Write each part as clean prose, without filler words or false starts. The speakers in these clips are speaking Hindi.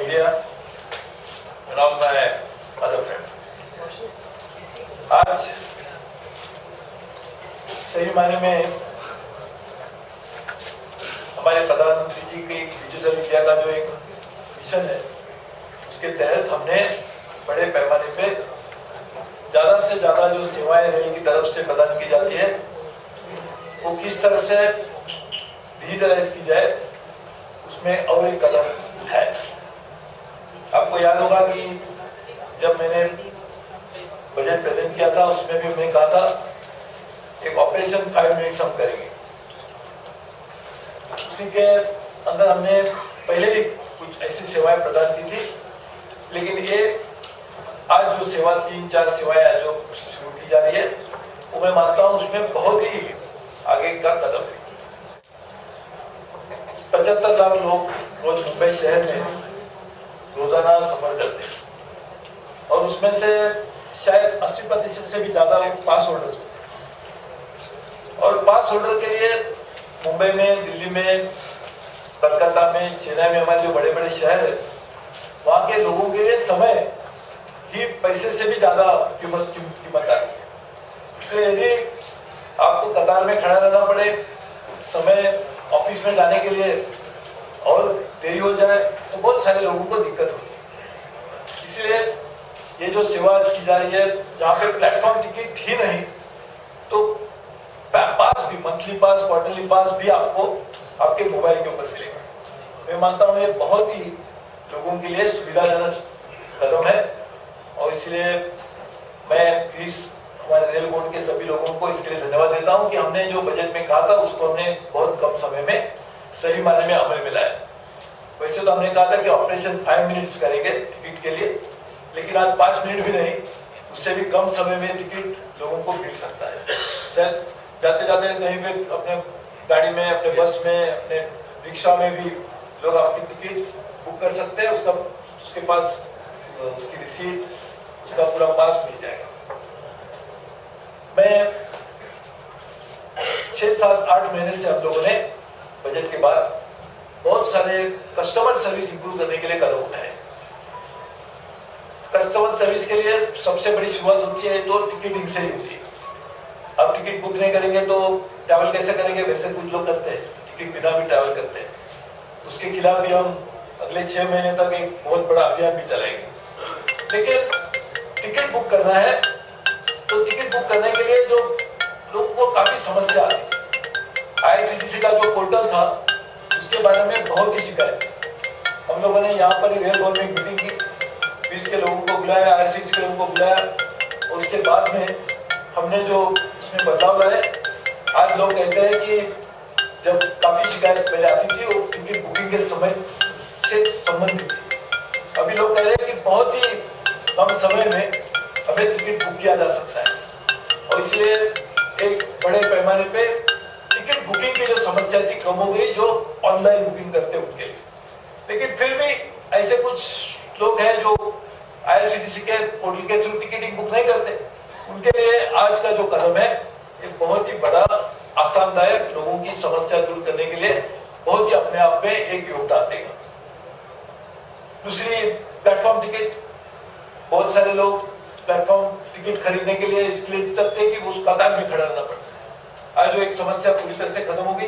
media and all my other friends. आज सही मायने में हमारे प्रधानमंत्री जी के डिजिटल इंडिया का जो एक मिशन है, उसके तहत हमने बड़े पैमाने पे ज़्यादा से ज़्यादा जो सेवाएं रेल की तरफ से प्रदान की जाती है वो किस तरह से डिजिटलाइज की जाए, उसमें और एक कदम उठाए। आपको याद होगा कि जब मैंने बजट प्रेजेंट किया था उसमें भी मैंने कहा था एक ऑपरेशन 5 मिनट्स हम करेंगे। उसी के अंदर हमने पहले भी कुछ ऐसी सेवाएं प्रदान की थी, लेकिन ये आज जो सेवा 3-4 सेवाएं जो शुरू की जा रही है वो मैं मानता हूँ उसमें बहुत ही आगे का कदम है। 75 लाख लोग रोज मुंबई शहर में रोजाना सफर करते हैं और उसमें से शायद 80% से भी ज्यादा पास होल्डर होते हैं। और पास होल्डर के लिए मुंबई में, दिल्ली में, कलकत्ता में, चेन्नई में, हमारे जो बड़े बड़े शहर है वहाँ के लोगों के लिए समय ही पैसे से भी ज्यादा कीमत आ रही है। इसलिए यदि आपको कतार में खड़ा रहना पड़े, समय ऑफिस में जाने के लिए और देरी हो जाए तो बहुत सारे लोगों को दिक्कत होगी। इसलिए ये जो सेवा की जा रही है जहाँ पे प्लेटफॉर्म टिकट ही नहीं तो पास भी, मंथली पास, क्वार्टरली पास भी आपको आपके मोबाइल के ऊपर मिलेगा। मैं मानता हूँ ये बहुत ही लोगों के लिए सुविधाजनक कदम है और इसलिए मैं इस हमारे रेल बोर्ड के सभी लोगों को इसके लिए धन्यवाद देता हूं कि हमने जो बजट में कहा था उसको हमने बहुत कम समय में सही मायने में अमल में लाया। वैसे तो हमने कहा था कि ऑपरेशन 5 मिनट्स करेंगे टिकट के लिए, लेकिन आज 5 मिनट भी नहीं, उससे भी कम समय में टिकट लोगों को मिल सकता है। शायद जाते जाते कहीं पे अपने गाड़ी में, अपने बस में, अपने रिक्शा में भी लोग अपनी टिकट बुक कर सकते हैं। उसके पास उसकी रिसीट, उसका पूरा पास मिल जाएगा। मैं 6, 7, 8 महीने से हम लोगों ने बजट के बाद बहुत सारे कस्टमर सर्विस इंप्रूव करने के लिए कदम उठाए। कस्टमर सर्विस के लिए सबसे बड़ी शुरुआत होती है तो टिकटिंग से ही होती है। अब टिकट बुक नहीं करेंगे तो ट्रैवल कैसे करेंगे? वैसे कुछ लोग करते हैं, टिकट बिना भी ट्रैवल करते हैं। उसके खिलाफ भी हम अगले 6 महीने तक एक बहुत बड़ा अभियान भी चलाएंगे। लेकिन टिकट बुक करना है तो टिकट बुक करने के लिए जो लोगों को काफी समस्या आती थी। IRCTC का जो पोर्टल था उसके बारे में बहुत ही शिकायत। हम लोगों ने यहाँ पर रेल बोर्ड में मीटिंग की, 20 के लोगों को बुलाया, IRCTC के लोगों को बुलाया और उसके बाद में हमने जो उसमें बदलाव लाए। आज लोग कहते हैं कि जब काफी शिकायत पहले आती थी वो टिकट बुकिंग के समय से संबंधित थी। अभी लोग कह रहे हैं कि बहुत ही कम समय में हमें टिकट बुक किया जा सकता है और इसलिए एक बड़े पैमाने पे टिकट बुकिंग की जो समस्या थी कम हो गई, जो ऑनलाइन बुकिंग करते हैं उनके लिए। लेकिन फिर भी ऐसे कुछ लोग हैं जो IRCTC के पोर्टल के थ्रू टिकटिंग बुक नहीं करते। उनके लिए आज का जो कदम है एक बहुत ही बड़ा आसानदायक, लोगों की समस्या दूर करने के लिए बहुत ही अपने आप में एक योगदान देगा। दूसरी, प्लेटफॉर्म टिकट। बहुत सारे लोग प्लेटफॉर्म टिकट खरीदने के लिए इसलिए सकते हैं कि उस कतार में खड़ा रहना पड़ता है। आज जो एक समस्या पूरी तरह से खत्म हो गई।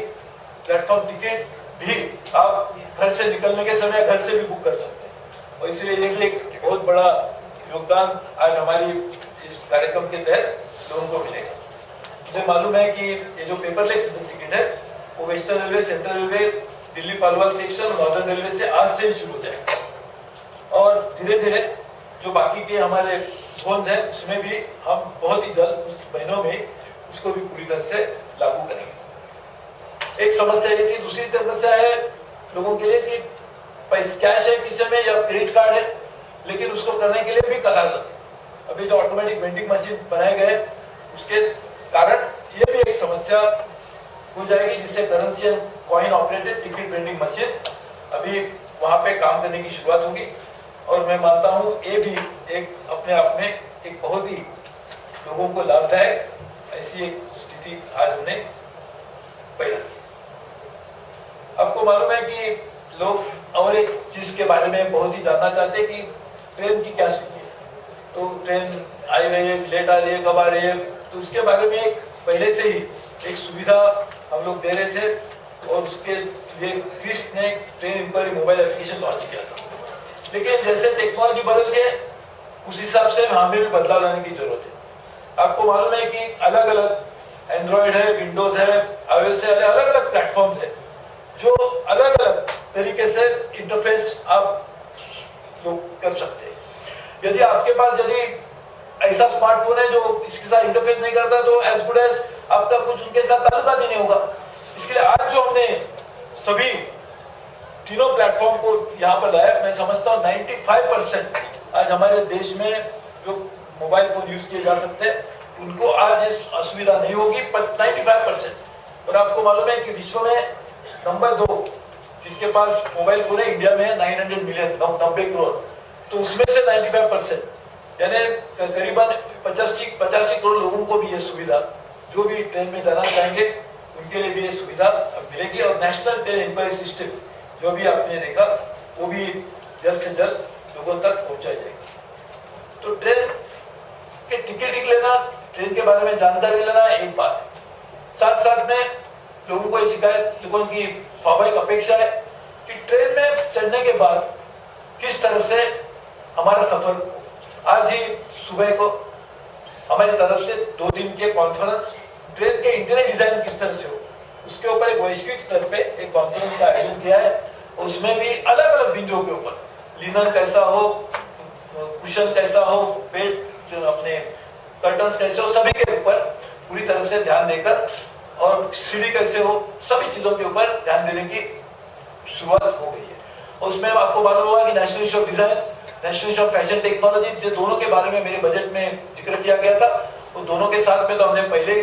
प्लेटफॉर्म टिकट भी आप घर से निकलने के समय घर से भी बुक कर सकते हैं और इसलिए ये भी एक बहुत बड़ा योगदान आज हमारी इस कार्यक्रम के तहत लोगों को मिलेगा। मुझे मालूम है कि ये जो पेपरलेस बुक टिकट है वो western railway, central railway, Delhi Palwal section, northern railway से आज से ही शुरू हो जाएगा और धीरे धीरे जो बाकी के हमारे जोन्स हैं उसमें भी हम बहुत ही जल्द कुछ महीनों में उसको भी पूरी तरह से लागू करेंगे। एक समस्या ये थी। दूसरी समस्या है लोगों के लिए कि पैसे कैश है किसी में या क्रेडिट कार्ड है, लेकिन उसको करने के लिए भी कतार लगती है। अभी जो ऑटोमेटिक वेंडिंग मशीन बनाए गए उसके कारण ये भी एक समस्या हो जाएगी, जिससे currency and coin operated ticket vending machine अभी वहां पे काम करने की शुरुआत होगी और मैं मानता हूँ ये भी एक अपने आप में एक बहुत ही लोगों को लाभदायक ऐसी एक स्थिति आज हमने पैदा की। आपको मालूम है कि लोग और एक चीज के बारे में बहुत ही जानना चाहते हैं कि ट्रेन की क्या स्थिति है। तो ट्रेन आ रही है, लेट आ रही है, कब आ रही है, तो उसके बारे में एक पहले से ही एक सुविधा हम लोग दे रहे थे और उसके लिए क्रिस ने train enquiry mobile application launch किया था। लेकिन जैसे टेक्नोलॉजी बदलती है उस हिसाब से हमें भी बदलाव लाने की जरूरत है। आपको मालूम है कि अलग अलग एंड्रॉयड है, विंडोज है, iOS है, अलग अलग प्लेटफॉर्म्स है जो अलग अलग तरीके से इंटरफेस आप लोग कर सकते हैं। यदि आपके पास ऐसा स्मार्टफोन है जो इसके साथ इंटरफेस नहीं करता तो एज गुड एज आपका कुछ उनके साथ ताल्लुकात ही नहीं होगा। इसके लिए आज जो हमने सभी तीनों प्लेटफॉर्म को यहाँ पर लाया, मैं समझता हूँ 95% आज हमारे देश में जो मोबाइल फोन यूज किए जा सकते हैं उनको आज इस असुविधा नहीं होगी, 95%। और आपको मालूम है कि विश्व में नंबर 2 जिसके पास मोबाइल फोन है इंडिया में है 900 मिलियन, 90 करोड़। तो उसमें से 95% यानी करीबन 85 करोड़ लोगों को भी ये सुविधा, जो भी ट्रेन में जाना चाहेंगे उनके लिए भी ये सुविधा मिलेगी। और नेशनल ट्रेन इंक्वायरी सिस्टम जो भी आपने देखा वो भी जल्द से जल्द लोगों तक पहुंचाई जाएगी। तो ट्रेन के टिकट लेना, ट्रेन के बारे में जानकारी लेना एक बात है, साथ साथ में लोगों को शिकायत, लोगों की स्वाभाविक अपेक्षा है कि ट्रेन में चढ़ने के बाद किस तरह से हमारा सफर। आज ही सुबह को हमारी तरफ से 2 दिन के कॉन्फ्रेंस ट्रेन के इंटीरियर डिजाइन किस तरह से हो उसके ऊपर एक वैश्विक स्तर पे एक कॉन्फ्रेंस का आयोजन किया है। उसमें भी अलग अलग बिंदुओं के ऊपर लिनन कैसा हो, कुशन कैसा हो, बेड अपने कर्टन्स कैसे हो, सभी के ऊपर पूरी तरह से ध्यान देकर, और सीढ़ी कैसे हो, सभी चीजों के ऊपर ध्यान देने की शुरुआत हो गई है। उसमें आपको मालूम होगा कि national institute of design, national institute of fashion technology, जो दोनों के बारे में मेरे बजट में जिक्र किया गया था, वो दोनों के साथ में तो हमने पहले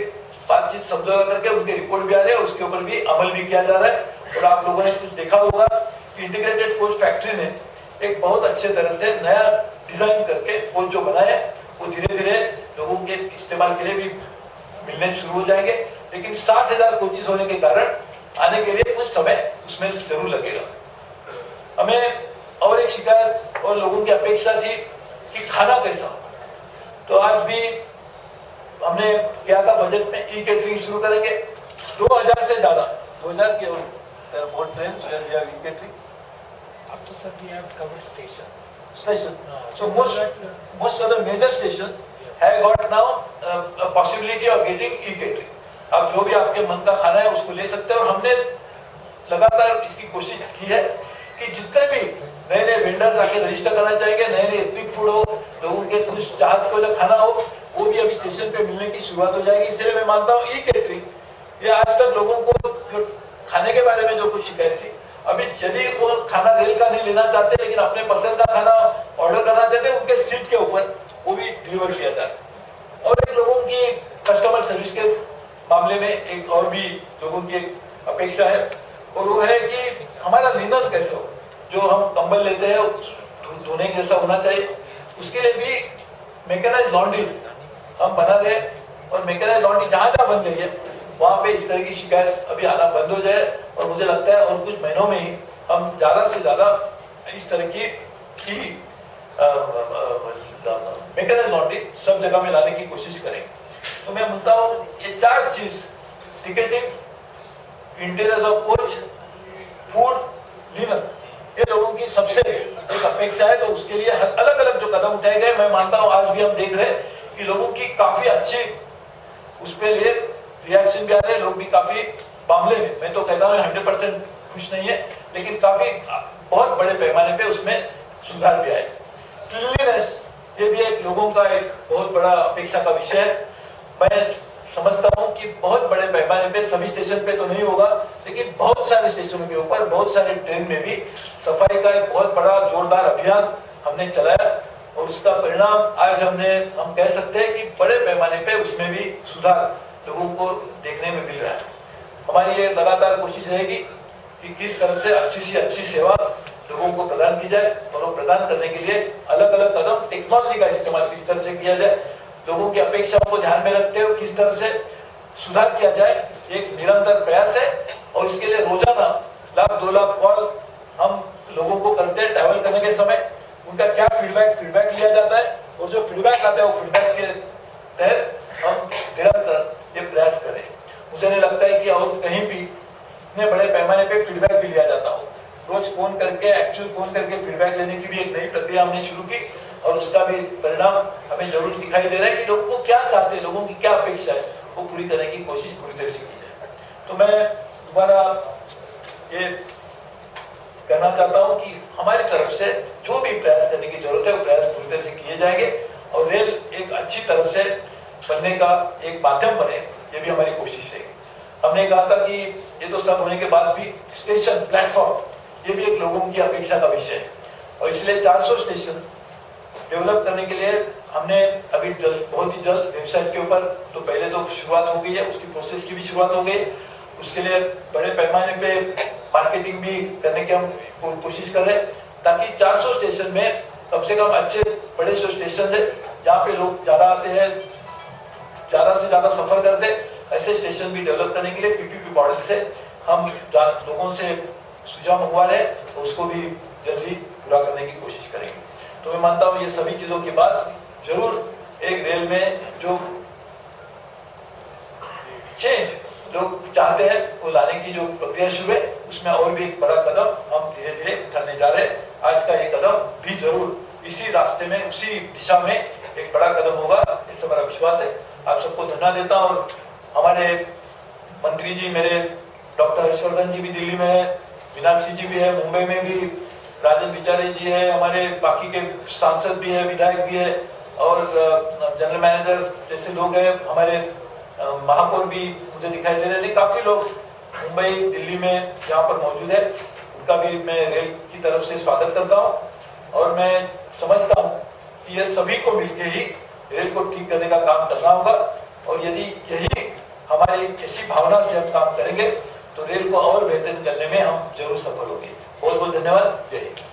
बातचीत समझौता करके उनके रिपोर्ट भी आ रहे हैं, उसके ऊपर भी अमल भी किया जा रहा है। और आप लोगों ने कुछ देखा होगा कि इंटीग्रेटेड कोच फैक्ट्री ने एक बहुत अच्छे तरह से नया डिजाइन करके कोच जो बनाए वो धीरे धीरे लोगों के इस्तेमाल के लिए भी मिलने शुरू हो जाएंगे। लेकिन 60,000 कोचेस होने के कारण आने के लिए कुछ समय उसमें जरूर लगेगा। हमें और एक शिकायत और लोगों की अपेक्षा थी कि खाना कैसा हो। तो आज भी हमने क्या था, बजट में ई कैटरिंग शुरू करेंगे। 2000 से ज्यादा 2000 के बहुत train e catering. Up to 30 have covered stations. Station. So most of the major stations have got now a possibility of getting e-catering. आप जो भी आपके मन का खाना है उसको ले सकते हैं। और हमने लगातार इसकी कोशिश की है कि जितने भी नए नए वेंडर्स आके रजिस्टर करना चाहेंगे, नए नए एथनिक फूड हो, लोगों के कुछ चाहत को जो खाना हो वो भी अभी स्टेशन पे मिलने की शुरुआत हो जाएगी। इसलिए मैं मानता हूँ ई कैटरिंग ये आज तक लोगों को जो खाने के बारे में जो कुछ शिकायत थी, अभी यदि वो खाना रेल का नहीं लेना चाहते लेकिन अपने पसंद का खाना ऑर्डर करना चाहते हैं, उनके सीट के ऊपर वो भी डिलीवर किया जाए। और एक लोगों की कस्टमर सर्विस के मामले में एक और भी लोगों की एक अपेक्षा है, और वो है कि हमारा लिनन कैसे हो, जो हम कंबल लेते हैं धोने जैसा होना चाहिए। उसके लिए भी मैकेनाइज्ड लॉन्ड्री हम बना रहे हैं, और मैकेनाइज्ड लॉन्ड्री जहाँ जहाँ बन गई है वहाँ पे इस तरह की शिकायत अभी आना बंद हो जाए। और मुझे लगता है और कुछ महीनों में ही हम ज़्यादा से ज़्यादा इस तरह की मैकेनाइज्ड लॉन्ड्री सब जगह में लाने की कोशिश करेंगे। तो मैं बोलता हूँ ये 4 चीज, ticketing, interior of coach, food, linen, ये लोगों की सबसे एक अपेक्षा है। तो उसके लिए अलग अलग जो कदम उठाए गए, मैं मानता हूँ आज भी हम देख रहे हैं कि लोगों की काफी अच्छी उस पे लिए रिएक्शन भी आ रहे हैं। लोग भी काफी मामले में, मैं तो कहता हूँ 100% खुश नहीं है, लेकिन काफी बहुत बड़े पैमाने पे उसमें सुधार भी आए। क्लीनलीनेस ये भी एक लोगों का एक बहुत बड़ा अपेक्षा का विषय है। मैं समझता हूँ कि बहुत बड़े पैमाने पे सभी स्टेशन पे तो नहीं होगा, लेकिन बहुत सारे स्टेशनों के ऊपर, बहुत सारे ट्रेन में भी सफाई का एक बहुत बड़ा जोरदार अभियान हमने चलाया, और उसका परिणाम आज हम कह सकते हैं कि बड़े पैमाने पे उसमें भी सुधार लोगों को देखने में मिल रहा है। हमारी ये लगातार कोशिश रहेगी कि किस तरह से अच्छी से अच्छी सेवा लोगों को प्रदान की जाए, और वो प्रदान करने के लिए अलग अलग कदम, टेक्नोलॉजी का इस्तेमाल किस तरह से किया जाए, लोगों की अपेक्षाओं को ध्यान में रखते हुए किस तरह से सुधार किया जाए, एक निरंतर प्रयास है। और इसके लिए रोजाना 1,00,000-2 लाख कॉल हम लोगों को करते हैं ट्रैवल करने के समय, उनका क्या फीडबैक लिया जाता है, और जो फीडबैक आता है वो फीडबैक के तहत हम निरंतर ये प्रयास करें। मुझे नहीं लगता है कि और कहीं भी इतने बड़े पैमाने पे फीडबैक भी लिया जाता हो। रोज फोन करके, एक्चुअल फोन करके फीडबैक लेने की भी एक नई प्रक्रिया हमने शुरू की, और उसका भी परिणाम हमें जरूर दिखाई दे रहा है कि लोगों को क्या चाहते हैं, लोगों की क्या अपेक्षा है, वो पूरी करने की कोशिश पूरी तरह से की जाए। तो मैं दोबारा ये कहना चाहता हूं कि हमारी तरफ से जो भी प्रयास करने की जरूरत है वो प्रयास पूरी तरह से किए जाएंगे, और रेल एक अच्छी तरह से बनने का एक माध्यम बने, ये भी हमारी कोशिश है। हमने कहा था कि ये तो सब होने के बाद भी स्टेशन, प्लेटफॉर्म, ये भी एक लोगों की अपेक्षा का विषय है, और इसलिए 400 स्टेशन डेवलप करने के लिए हमने अभी बहुत ही जल्द वेबसाइट के ऊपर, तो पहले तो शुरुआत हो गई है, उसकी प्रोसेस की भी शुरुआत हो गई, उसके लिए बड़े पैमाने पे मार्केटिंग भी करने की हम कोशिश कर रहे हैं, ताकि 400 स्टेशन में कम से कम अच्छे बड़े जो स्टेशन है जहाँ पे लोग ज्यादा आते हैं, ज्यादा से ज्यादा सफर करते हैं, ऐसे स्टेशन भी डेवलप करने के लिए पीपीपी मॉडल से हम लोगों से सुझाव मंगवा रहे हैं, तो उसको भी जल्दी पूरा करने की कोशिश करेंगे। तो मैं मानता हूँ ये सभी चीजों के बाद जरूर एक रेल में जो चेंज लोग चाहते हैं वो लाने की जो प्रक्रिया शुरू है, उसमें और भी एक बड़ा कदम हम धीरे धीरे उठाने जा रहे हैं। आज का ये कदम भी जरूर इसी रास्ते में, उसी दिशा में एक बड़ा कदम होगा, ऐसा मेरा विश्वास है। आप सबको धन्यवाद देता हूँ। और हमारे मंत्री जी, मेरे डॉक्टर हर्षवर्धन जी भी दिल्ली में है, मीनाक्षी जी भी है मुंबई में भी, राजन बिचारे जी है, हमारे बाकी के सांसद भी है, विधायक भी है, और जनरल मैनेजर जैसे लोग हैं, हमारे महापौर भी मुझे दिखाई दे रहे थे। काफी लोग मुंबई, दिल्ली में यहाँ पर मौजूद है, उनका भी मैं रेल की तरफ से स्वागत करता हूँ, और मैं समझता हूँ कि ये सभी को मिलकर ही रेल को ठीक करने का काम करना होगा, और यदि यही हमारी ऐसी भावना से हम काम करेंगे तो रेल को और बेहतर करने में हम जरूर सफल होंगे। बहुत बहुत धन्यवाद। जय हिंद।